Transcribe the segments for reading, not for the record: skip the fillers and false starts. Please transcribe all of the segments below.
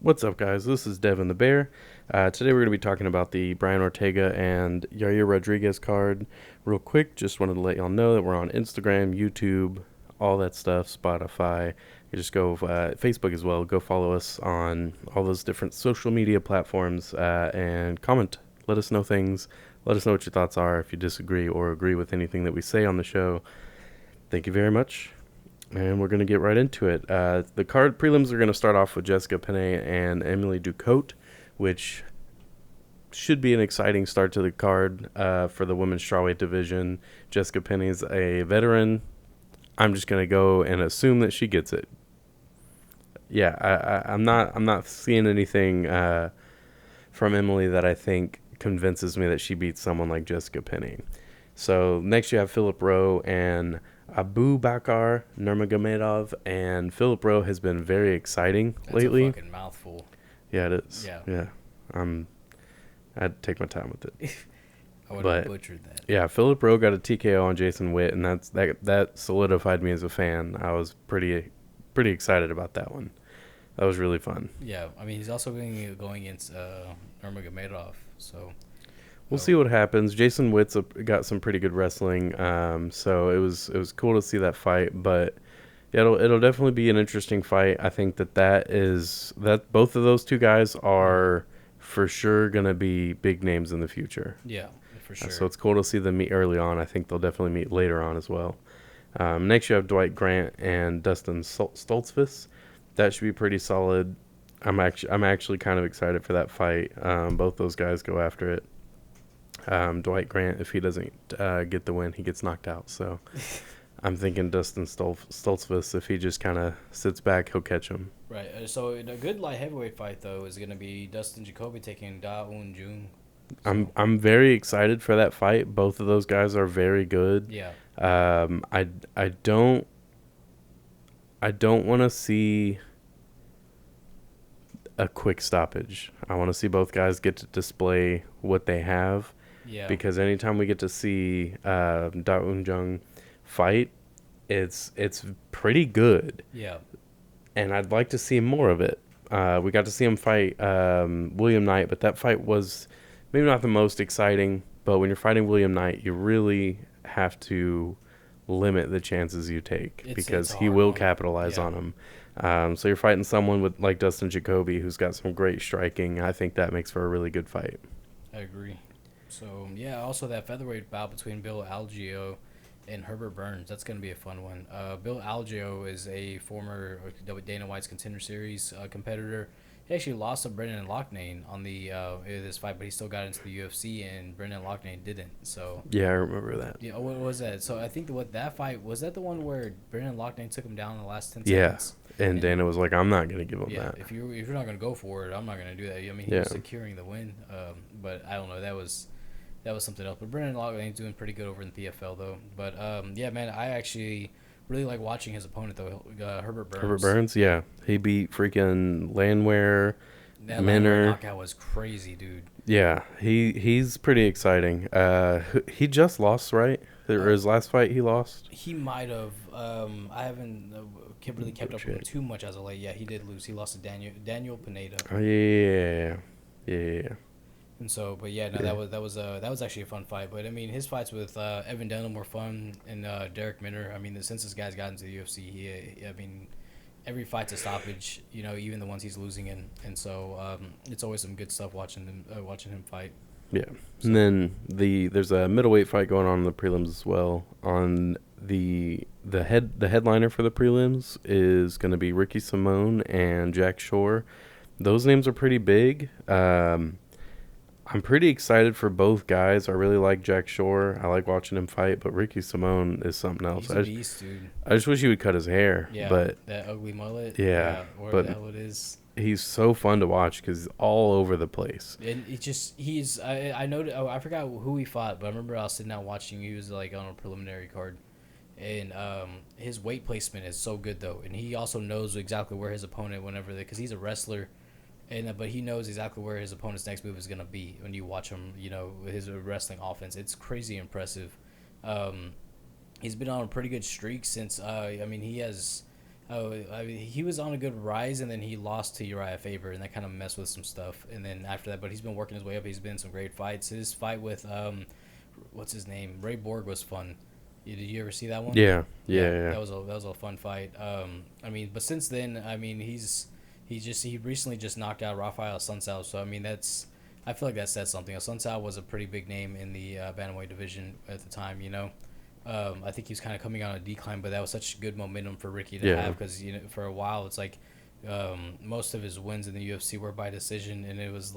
What's up, guys? This is Devin the Bear. Today we're going to be talking about the Brian Ortega and Yahya Rodriguez card. Real quick, just wanted to let y'all know that we're on Instagram, YouTube, all that stuff, Spotify. You just go Facebook as well. Go follow us on all those different social media platforms and comment. Let us know things. Let us know what your thoughts are if you disagree or agree with anything that we say on the show. Thank you very much. And we're going to get right into it. The card prelims are going to start off with Jessica Penne and Emily Ducote, which should be an exciting start to the card for the women's strawweight division. Jessica Penne is a veteran. I'm just going to go and assume that she gets it. Yeah, I'm not seeing anything from Emily that I think convinces me that she beats someone like Jessica Penne. So next you have Philip Rowe and Abu Bakar Nurmagomedov, and Philip Rowe has been very exciting lately. That's a fucking mouthful. Yeah, it is. Yeah. I had to take my time with it. I would have butchered that. Yeah, Philip Rowe got a TKO on Jason Witt, and that solidified me as a fan. I was pretty excited about that one. That was really fun. Yeah, I mean, he's also going against Nurmagomedov, so... We'll see what happens. Jason Witt's got some pretty good wrestling, so it was cool to see that fight. But yeah, it'll definitely be an interesting fight. I think that both of those two guys are for sure gonna be big names in the future. Yeah, for sure. So it's cool to see them meet early on. I think they'll definitely meet later on as well. Next, you have Dwight Grant and Dustin Stoltzfus. That should be pretty solid. I'm actually kind of excited for that fight. Both those guys go after it. Dwight Grant, if he doesn't get the win, he gets knocked out. So I'm thinking Dustin Stoltzfus, if he just kind of sits back, he'll catch him. Right. So a good light heavyweight fight, though, is going to be Dustin Jacoby taking Da Un Jung. So. I'm very excited for that fight. Both of those guys are very good. Yeah. I don't want to see a quick stoppage. I want to see both guys get to display what they have. Yeah. Because anytime we get to see Da Un Jung fight, it's pretty good. Yeah. And I'd like to see more of it. We got to see him fight William Knight, but that fight was maybe not the most exciting. But when you're fighting William Knight, you really have to limit the chances you take because he will capitalize on them. So you're fighting someone like Dustin Jacoby, who's got some great striking. I think that makes for a really good fight. I agree. So, yeah, also that featherweight bout between Bill Algeo and Herbert Burns. That's going to be a fun one. Bill Algeo is a former Dana White's Contender Series competitor. He actually lost to Brendan Loughnane on this fight, but he still got into the UFC, and Brendan Loughnane didn't. So yeah, I remember that. Yeah, what was that? So I think that fight was that the one where Brendan Loughnane took him down in the last 10 seconds. And Dana was like, "I'm not going to give him that. If you're not going to go for it, I'm not going to do that." I mean, he was securing the win, but I don't know. That was something else. But Brendan Loughnane doing pretty good over in the PFL though. But yeah, man, I actually really like watching his opponent though, Herbert Burns. Herbert Burns, yeah, he beat freaking Landwehr. That Landwehr knockout was crazy, dude. Yeah, he's pretty exciting. He just lost, right? Or his last fight, he lost. He might have. I haven't really kept up with him too much as of late. Yeah, he did lose. He lost to Daniel Pineda. Oh yeah. And so, but yeah, no, that was actually a fun fight. But I mean, his fights with Evan Denham were fun, and Derek Minner. I mean, since this guy's gotten to the UFC, I mean, every fight's a stoppage. You know, even the ones he's losing in, and so it's always some good stuff watching him fight. Yeah, so. And then there's a middleweight fight going on in the prelims as well. On the headliner for the prelims is going to be Ricky Simone and Jack Shore. Those names are pretty big. I'm pretty excited for both guys. I really like Jack Shore. I like watching him fight, but Ricky Simone is something else. He's a beast, dude. I just wish he would cut his hair. Yeah, but that ugly mullet. Yeah, whatever the hell it is. He's so fun to watch because he's all over the place. And I know, I forgot who he fought, but I remember I was sitting down watching. He was like on a preliminary card. And his weight placement is so good, though. And he also knows exactly where his opponent, because he's a wrestler. But he knows exactly where his opponent's next move is going to be when you watch him, his wrestling offense. It's crazy impressive. He's been on a pretty good streak since, he has I mean, he was on a good rise, and then he lost to Uriah Faber, and that kind of messed with some stuff. And then after that, but he's been working his way up. He's been in some great fights. His fight with what's his name, Ray Borg was fun. Did you ever see that one? Yeah. That was a fun fight. I mean, but since then, I mean, he recently just knocked out Rafael Sunsao. So I mean, I feel like that says something. Sunsao was a pretty big name in the bantamweight division at the time. I think he was kind of coming on a decline, but that was such good momentum for Ricky to have because for a while it's like most of his wins in the UFC were by decision, and it was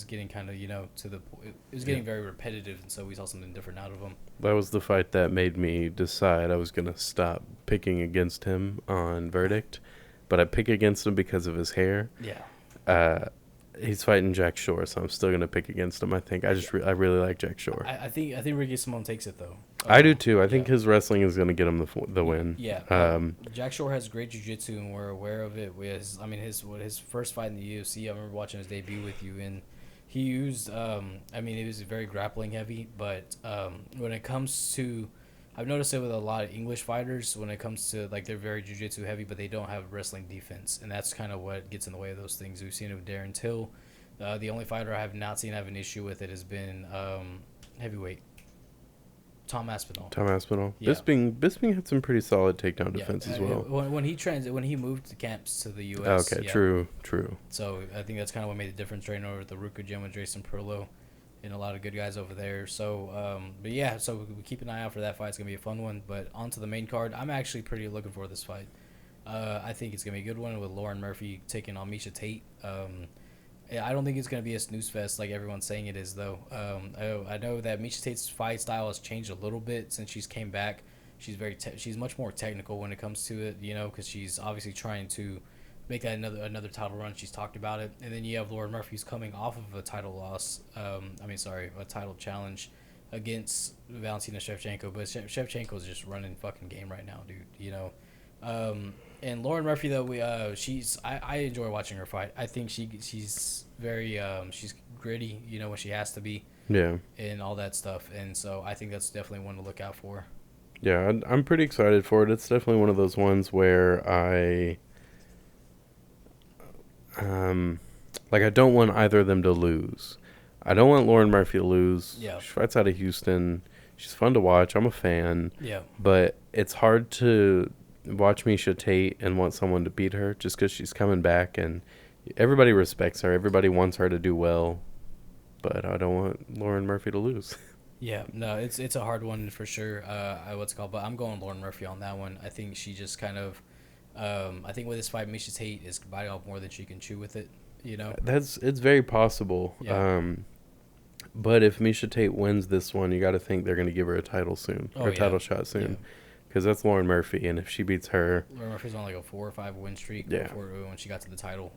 getting kind of it was getting very repetitive, and so we saw something different out of him. That was the fight that made me decide I was gonna stop picking against him on verdict, but I pick against him because of his hair. Yeah. He's fighting Jack Shore, so I'm still gonna pick against him. I think I really like Jack Shore. I think Ricky Simone takes it though. I do too. I think his wrestling is gonna get him the win. Yeah. Jack Shore has great jiu-jitsu, and we're aware of it. His first fight in the UFC, I remember watching his debut with you, and he used it was very grappling heavy, but when it comes to, I've noticed it with a lot of English fighters when it comes to like they're very jiu-jitsu heavy, but they don't have wrestling defense, and that's kind of what gets in the way of those things. We've seen it with Darren Till. The only fighter I have not seen have an issue with it has been heavyweight Tom Aspinall. Yeah. Bisping had some pretty solid takedown defense as well. When he moved the camps to the U.S. Okay, true. So I think that's kind of what made the difference training over at the Ruka gym with Jason Perlo and a lot of good guys over there. So, so we keep an eye out for that fight. It's going to be a fun one. But on to the main card. I'm actually pretty looking for this fight. I think it's going to be a good one with Lauren Murphy taking on Miesha Tate. I don't think it's going to be a snooze fest like everyone's saying it is, though. I know that Miesha Tate's fight style has changed a little bit since she's came back. She's she's much more technical when it comes to it, because she's obviously trying to make that another title run. She's talked about it. And then you have Lauren Murphy, who's coming off of a title loss. A title challenge against Valentina Shevchenko. But Shevchenko's just running fucking game right now, dude, And Lauren Murphy, though, I enjoy watching her fight. I think she's very she's gritty, when she has to be. Yeah. And all that stuff. And so I think that's definitely one to look out for. Yeah, I'm pretty excited for it. It's definitely one of those ones where I don't want either of them to lose. I don't want Lauren Murphy to lose. Yeah. She fights out of Houston. She's fun to watch. I'm a fan. Yeah. But it's hard to watch Miesha Tate and want someone to beat her just because she's coming back, and everybody respects her. Everybody wants her to do well, but I don't want Lauren Murphy to lose. Yeah, no, it's a hard one for sure. But I'm going Lauren Murphy on that one. I think she just kind of, I think with this fight, Miesha Tate is biting off more than she can chew with it. It's very possible. Yeah. But if Miesha Tate wins this one, you got to think they're going to give her a title soon, title shot soon, because that's Lauren Murphy, and if she beats her, Lauren Murphy's on like a 4 or 5 win streak before when she got to the title.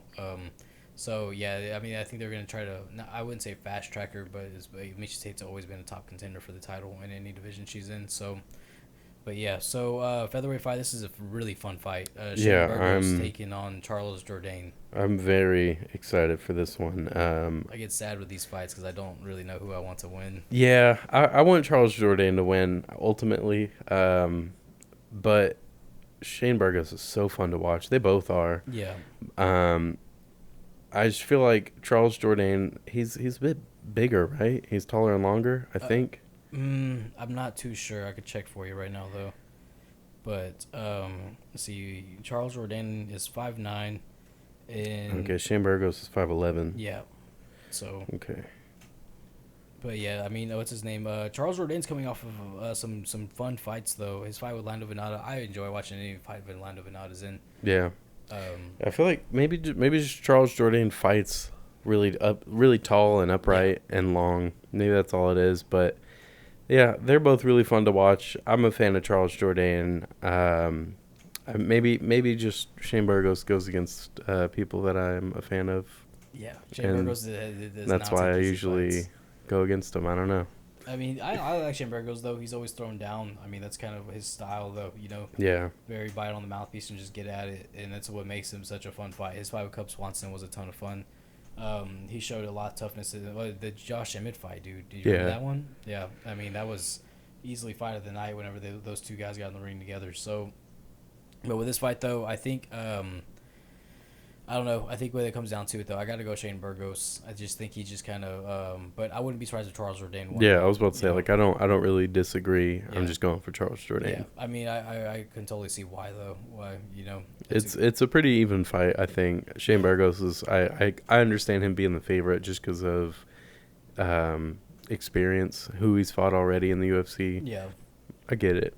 So yeah, I think they're gonna try to. I wouldn't say fast track her, but Miesha Tate's always been a top contender for the title in any division she's in. So, but yeah, featherweight fight. This is a really fun fight. I'm taking on Charles Jourdain. I'm very excited for this one. I get sad with these fights because I don't really know who I want to win. Yeah, I want Charles Jourdain to win ultimately, but Shane Burgos is so fun to watch. They both are. Yeah. I just feel like Charles Jourdain, he's a bit bigger, right? He's taller and longer, I think. I'm not too sure. I could check for you right now, though. But, let's see. Charles Jourdain is 5'9". Okay, Shane Burgos is 5'11". Yeah. So. Okay. But, yeah, what's his name? Charles Jourdain's coming off of some fun fights, though. His fight with Lando Venata. I enjoy watching any fight that Lando Venata's in. Yeah. I feel like maybe just Charles Jourdain fights really tall and upright and long. Maybe that's all it is. But yeah, they're both really fun to watch. I'm a fan of Charles Jourdain. Maybe just Shane Burgos goes against people that I'm a fan of. Yeah, Shane Burgos does that's why I usually go against him. I don't know. I like Shane Burgos, though. He's always thrown down. That's kind of his style, though, Yeah. Very bite on the mouthpiece and just get at it, and that's what makes him such a fun fight. His fight with Cub Swanson was a ton of fun. He showed a lot of toughness. The Josh Emmett fight, dude. Did you remember that one? Yeah. That was easily fight of the night whenever those two guys got in the ring together. So, But with this fight, though, I think I don't know. I think when it comes down to it, though, I got to go Shane Burgos. I just think he just kind of. But I wouldn't be surprised if Charles Jourdain won. Yeah, I was about to say, know? like, I don't really disagree. Yeah. I'm just going for Charles Jourdain. Yeah, I mean, I can totally see why though. Why It's a pretty even fight. I think Shane Burgos is. I understand him being the favorite just because of experience, who he's fought already in the UFC. Yeah. I get it.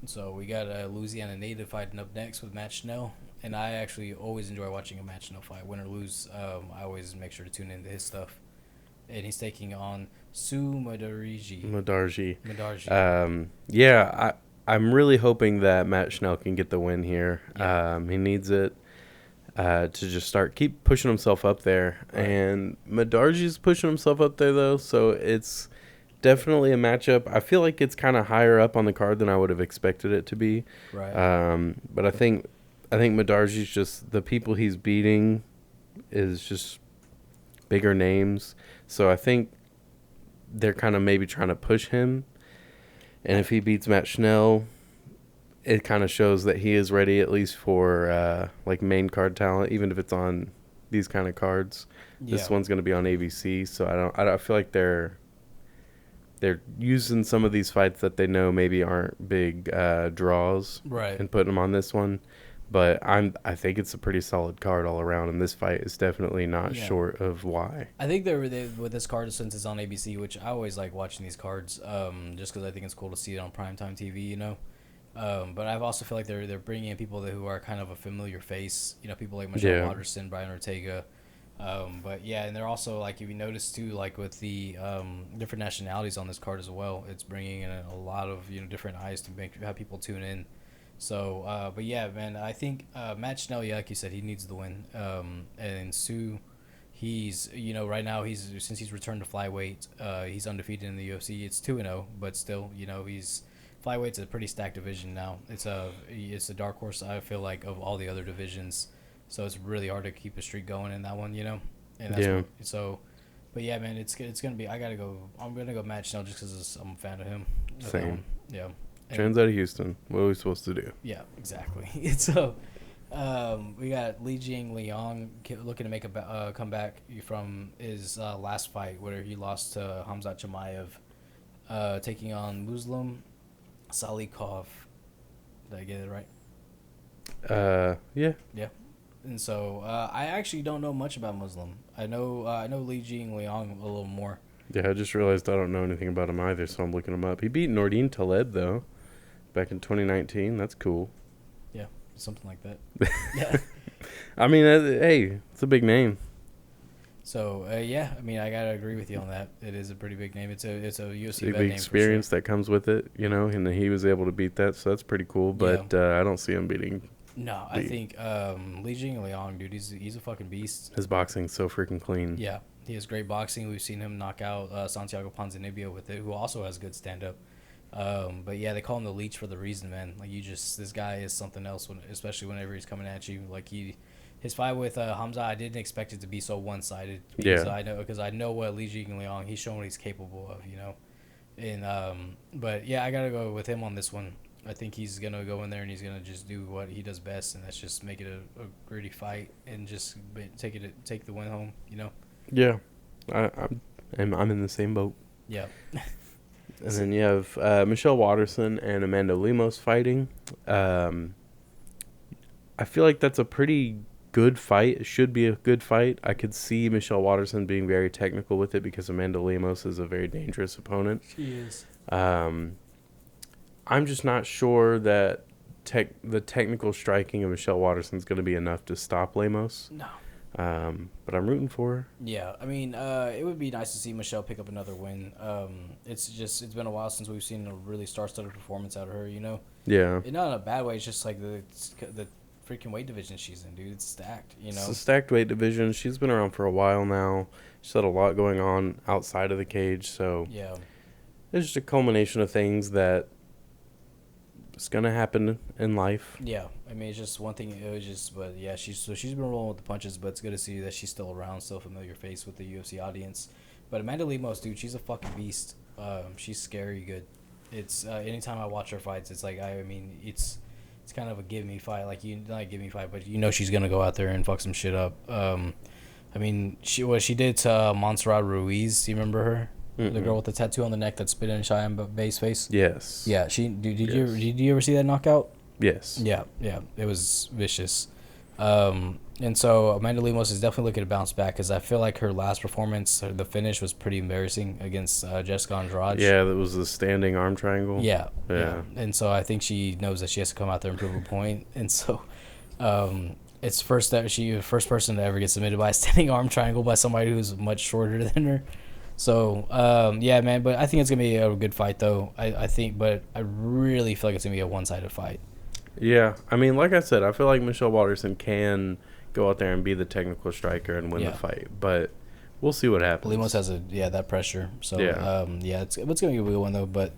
So we got a Louisiana native fighting up next with Matt Schnell, and I actually always enjoy watching a Matt Schnell fight, win or lose. I always make sure to tune into his stuff, and he's taking on Sue Madarji. Yeah. I'm really hoping that Matt Schnell can get the win here. Yeah. He needs it to just keep pushing himself up there. Right. And Madarji's pushing himself up there, though, so it's definitely a matchup. I feel like it's kind of higher up on the card than I would have expected it to be. Right. But I think Madarji's just, the people he's beating is just bigger names. So I think they're kind of maybe trying to push him. And if he beats Matt Schnell, it kind of shows that he is ready at least for like main card talent, even if it's on these kind of cards. Yeah. This one's going to be on ABC, so I feel like they're using some of these fights that they know maybe aren't big draws, Right. and putting them on this one. But I think it's a pretty solid card all around, and this fight is definitely not short of why. I think they with this card, since it's on ABC, which I always like watching these cards, just because I think it's cool to see it on primetime TV, you know. But I also feel like they're bringing in people who are kind of a familiar face, you know, people like Michelle Waterson, Brian Ortega. But yeah, and they're also, like, if you notice too, like with the different nationalities on this card as well, it's bringing in a lot of, you know, different eyes to have people tune in. So, but yeah, man, I think Matt Schnell, like you said, he needs the win. And Sue, he's, you know, right now since he's returned to flyweight, he's undefeated in the UFC. It's 2-0, but still, you know, flyweight's a pretty stacked division now. It's a dark horse, I feel like, of all the other divisions. So it's really hard to keep a streak going in that one, you know. And that's but yeah, man, it's gonna be. I'm gonna go Matt Schnell just because I'm a fan of him. Same. Yeah. Trans out of Houston. What are we supposed to do? Yeah, exactly. So, we got Li Jing Liang looking to make a comeback from his last fight, where he lost to Hamzat Chimaev, taking on Muslim Salikov. Did I get it right? Yeah. Yeah. And so I actually don't know much about Muslim. I know Li Jing Liang a little more. Yeah, I just realized I don't know anything about him either, so I'm looking him up. He beat Nordine Taleb, though, back in 2019. That's cool. Yeah, something like that. Yeah. I mean, hey, it's a big name. So yeah, I mean, I gotta agree with you on that. It is a pretty big name. It's a UFC big name experience that comes with it, you know, and he was able to beat that, so that's pretty cool. But I don't see him beating. No, I think Li Jing Liang, dude, he's a fucking beast. His boxing's so freaking clean. Yeah, he has great boxing. We've seen him knock out Santiago Ponzinibbio with it, who also has good stand up. But yeah, they call him the Leech for the reason, man. Like, this guy is something else, especially whenever he's coming at you. Like his fight with Hamza, I didn't expect it to be so one sided. Yeah. Because I know what Li Jing Liang, he's shown what he's capable of, you know. And but yeah, I gotta go with him on this one. I think he's gonna go in there and he's gonna just do what he does best, and that's just make it a gritty fight and just take the win home, you know. Yeah, I'm in the same boat. Yeah. And then you have Michelle Waterson and Amanda Lumos fighting. I feel like that's a pretty good fight. It should be a good fight. I could see Michelle Waterson being very technical with it because Amanda Lumos is a very dangerous opponent. She is. I'm just not sure that the technical striking of Michelle Waterson is going to be enough to stop Lemos. No. But I'm rooting for her. Yeah, I mean, it would be nice to see Michelle pick up another win. It's been a while since we've seen a really star-studded performance out of her, you know? Yeah. And not in a bad way, it's just like the freaking weight division she's in, dude. It's stacked, you know? It's a stacked weight division. She's been around for a while now. She's had a lot going on outside of the cage, so yeah. It's just a culmination of things that it's going to happen in life. Yeah, I mean, it's just one thing. It was just, but yeah, she's been rolling with the punches, but it's good to see that she's still around, still a familiar face with the UFC audience. But Amanda Lemos, dude, she's a fucking beast. She's scary good. It's anytime I watch her fights, it's like it's kind of a give me fight. Like you not give me fight, but you know she's gonna go out there and fuck some shit up. I mean, what she did to Montserrat Ruiz. Do you remember her? The girl with the tattoo on the neck that spit in Cheyenne Bay's face. Yes. Yeah. Did you ever see that knockout? Yes. Yeah. It was vicious. And so Amanda Lumos is definitely looking to bounce back because I feel like her last performance, the finish was pretty embarrassing against Jessica Andrade. Yeah, that was the standing arm triangle. Yeah. And so I think she knows that she has to come out there and prove a point. And so, it's first person to ever get submitted by a standing arm triangle by somebody who's much shorter than her. So, yeah, man. But I think it's gonna be a good fight, though. I think, but I really feel like it's gonna be a one-sided fight. Yeah, I mean, like I said, I feel like Michelle Waterson can go out there and be the technical striker and win the fight, but we'll see what happens. Lumos has that pressure. So it's gonna be a good one though. But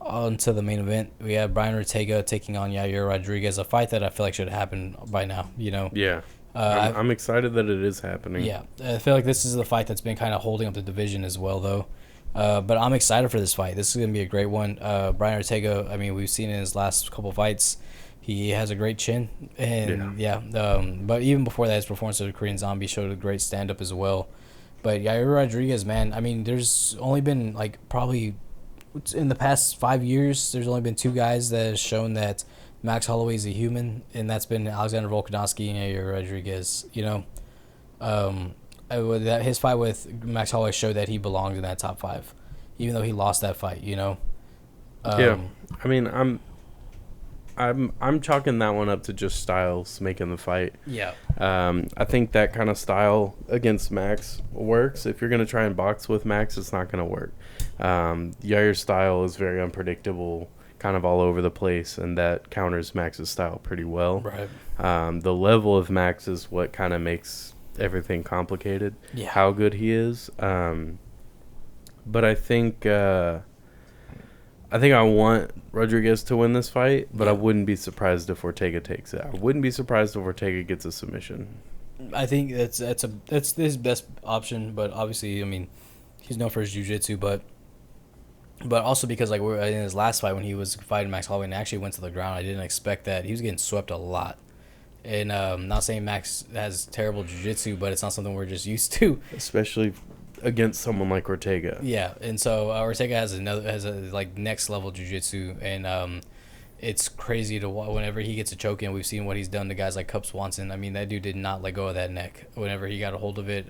on to the main event, we have Brian Ortega taking on Yahya Rodriguez, a fight that I feel like should have happened by now. You know. Yeah. I'm excited that it is happening. Yeah, I feel like this is the fight that's been kind of holding up the division as well, though. But I'm excited for this fight. This is gonna be a great one. Brian Ortega, I mean, we've seen in his last couple fights. He has a great chin, and but even before that, his performance of the Korean Zombie showed a great stand-up as well. But Yahya Rodriguez, man, I mean, there's only been like probably in the past 5 years, there's only been two guys that have shown that Max Holloway is a human, and that's been Alexander Volkanovski and Yahya Rodriguez. You know, his fight with Max Holloway showed that he belonged in that top 5, even though he lost that fight. You know. I mean, I'm chalking that one up to just Styles making the fight. Yeah. I think that kind of style against Max works. If you're going to try and box with Max, it's not going to work. Yair's style is very unpredictable, kind of all over the place, and that counters Max's style pretty well. Right. The level of Max is what kind of makes everything complicated. Yeah. How good he is. But I think I want Rodriguez to win this fight, but I wouldn't be surprised if Ortega takes it. I wouldn't be surprised if Ortega gets a submission. I think that's his best option, but obviously, I mean, he's known for his jiu-jitsu, but also because like in his last fight when he was fighting Max Holloway and actually went to the ground, I didn't expect that. He was getting swept a lot. And not saying Max has terrible jiu-jitsu, but it's not something we're just used to. Especially against someone like Ortega. Yeah, and so Ortega has a like next level jiu-jitsu, and it's crazy to whenever he gets a choke in. We've seen what he's done to guys like Cub Swanson. I mean, that dude did not let go of that neck whenever he got a hold of it.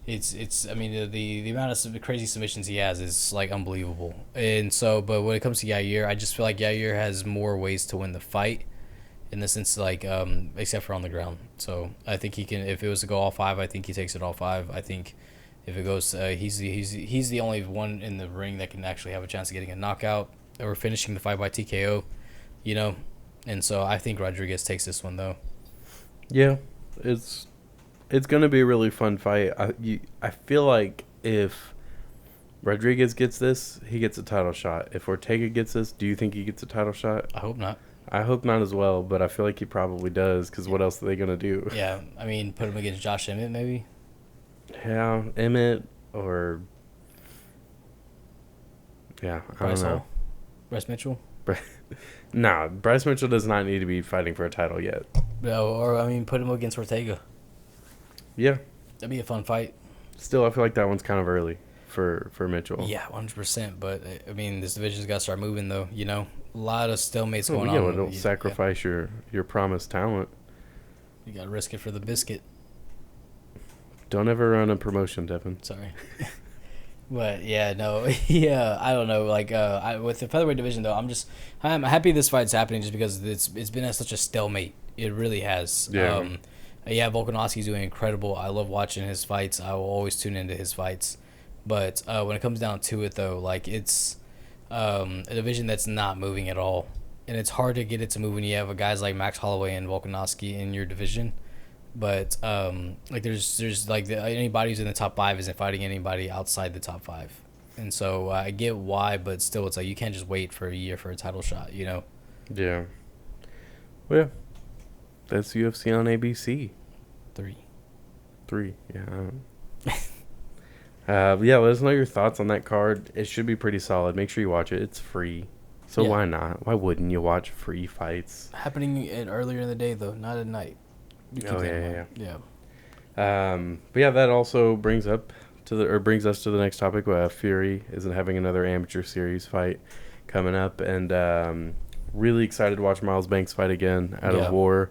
It's I mean the amount of crazy submissions he has is like unbelievable. And so, but when it comes to Yair, I just feel like Yair has more ways to win the fight. In the sense, like, except for on the ground. So I think he can. If it was to go all 5, I think he takes it all 5. I think if it goes, he's the only one in the ring that can actually have a chance of getting a knockout or finishing the fight by TKO, you know. And so I think Rodriguez takes this one though. Yeah, it's gonna be a really fun fight. I feel like if Rodriguez gets this, he gets a title shot. If Ortega gets this, do you think he gets a title shot? I hope not. I hope not as well, but I feel like he probably does, because what else are they going to do? Yeah, I mean, put him against Josh Emmett, maybe? Yeah, Emmett, or... Yeah, I don't know. Bryce Mitchell? Nah, Bryce Mitchell does not need to be fighting for a title yet. No, or, I mean, put him against Ortega. Yeah. That'd be a fun fight. Still, I feel like that one's kind of early for Mitchell. Yeah, 100%, but, I mean, this division's got to start moving, though, you know? A lot of stalemates going on. Yeah, don't sacrifice your promised talent. You got to risk it for the biscuit. Don't ever run a promotion, Devin. Sorry. But, yeah, no. Yeah, I don't know. Like, with the featherweight division, though, I'm happy this fight's happening just because it's been at such a stalemate. It really has. Yeah. Volkanovski's doing incredible. I love watching his fights. I will always tune into his fights. But when it comes down to it, though, like, it's... a division that's not moving at all, and it's hard to get it to move when you have guys like Max Holloway and Volkanovski in your division. But like there's like anybody who's in the top 5 isn't fighting anybody outside the top 5, and so I get why, but still it's like you can't just wait for a year for a title shot, you know? Yeah. Well, yeah. That's UFC on ABC. 3. Yeah. Yeah, let us know your thoughts on that card. It should be pretty solid. Make sure you watch it. It's free. So Yeah. why not? Why wouldn't you watch free fights? Happening earlier in the day though, not at night. You keep Oh, that in yeah, mind. Yeah. But yeah, that also brings us to the next topic. Fury isn't having another amateur series fight coming up, and really excited to watch Miles Banks fight again out of War.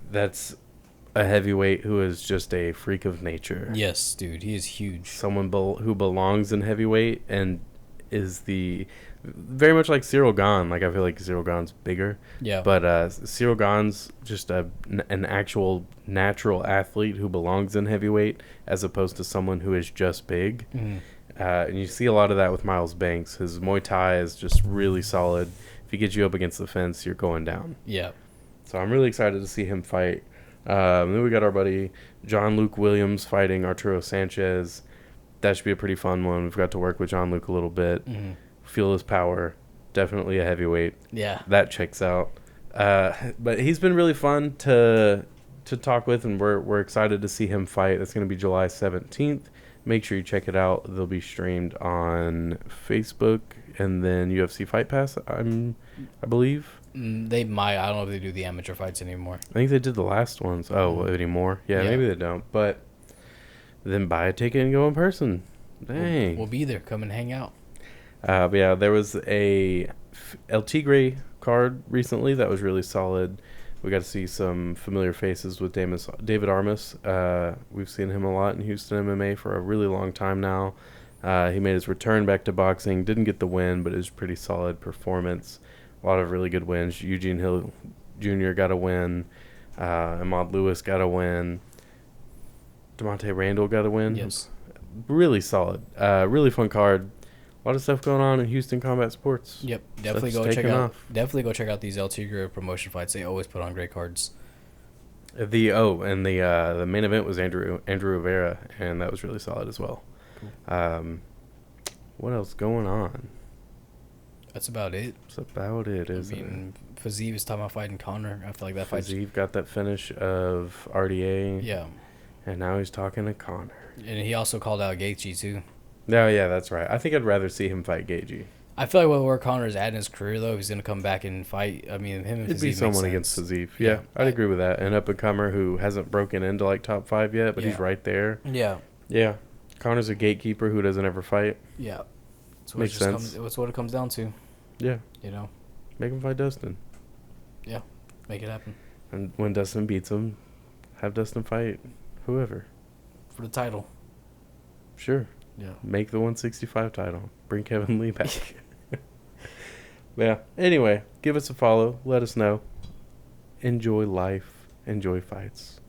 That's a heavyweight who is just a freak of nature. Yes, dude, he is huge. Someone who belongs in heavyweight and is very much like Cyril Gane. Like, I feel like Cyril Gane's bigger. Yeah. But Cyril Gane's just an actual natural athlete who belongs in heavyweight as opposed to someone who is just big. Mm-hmm. And you see a lot of that with Miles Banks. His Muay Thai is just really solid. If he gets you up against the fence, you're going down. Yeah. So I'm really excited to see him fight. Then we got our buddy John Luke Williams fighting Arturo Sanchez. That should be a pretty fun one. We've got to work with John Luke a little bit. Mm-hmm. Feel his power. Definitely a heavyweight. Yeah. That checks out. But he's been really fun to talk with, and we're excited to see him fight. That's going to be July 17th. Make sure you check it out. They'll be streamed on Facebook and then UFC Fight Pass, I believe. They might. I don't know if they do the amateur fights anymore. I think they did the last ones. Oh, anymore? Yeah, maybe they don't. But then buy a ticket and go in person. Dang. We'll be there. Come and hang out. But yeah, there was a El Tigre card recently that was really solid. We got to see some familiar faces with David Armas. We've seen him a lot in Houston MMA for a really long time now. He made his return back to boxing. Didn't get the win, but it was a pretty solid performance. A lot of really good wins. Eugene Hill Jr. got a win. Ahmad Lewis got a win. Demonte Randall got a win. Yes. Really solid. Really fun card. A lot of stuff going on in Houston Combat Sports. Yep, definitely Stuff's go check taking out. off. Definitely go check out these El Tigre promotion fights. They always put on great cards. The main event was Andrew Rivera, and that was really solid as well. Cool. What else going on? That's about it. That's about it, isn't it? Fazeev is talking about fighting Connor. I feel like that fight. Fazeev got that finish of RDA. Yeah. And now he's talking to Connor. And he also called out Gaethje too. No, yeah, that's right. I think I'd rather see him fight Gaethje. I feel like where Connor's at in his career, though, if he's gonna come back and fight, I mean, him and It'd be Fazeev someone makes against sense. Fazeev. Yeah, I'd agree with that. An up-and-comer who hasn't broken into, like, top 5 yet, but he's right there. Yeah. Yeah. Connor's a gatekeeper who doesn't ever fight. Yeah. Makes sense. That's what it comes down to. Yeah. You know? Make him fight Dustin. Yeah. Make it happen. And when Dustin beats him, have Dustin fight whoever. For the title. Sure. Yeah. Make the 165 title. Bring Kevin Lee back. Yeah. Anyway, give us a follow. Let us know. Enjoy life. Enjoy fights.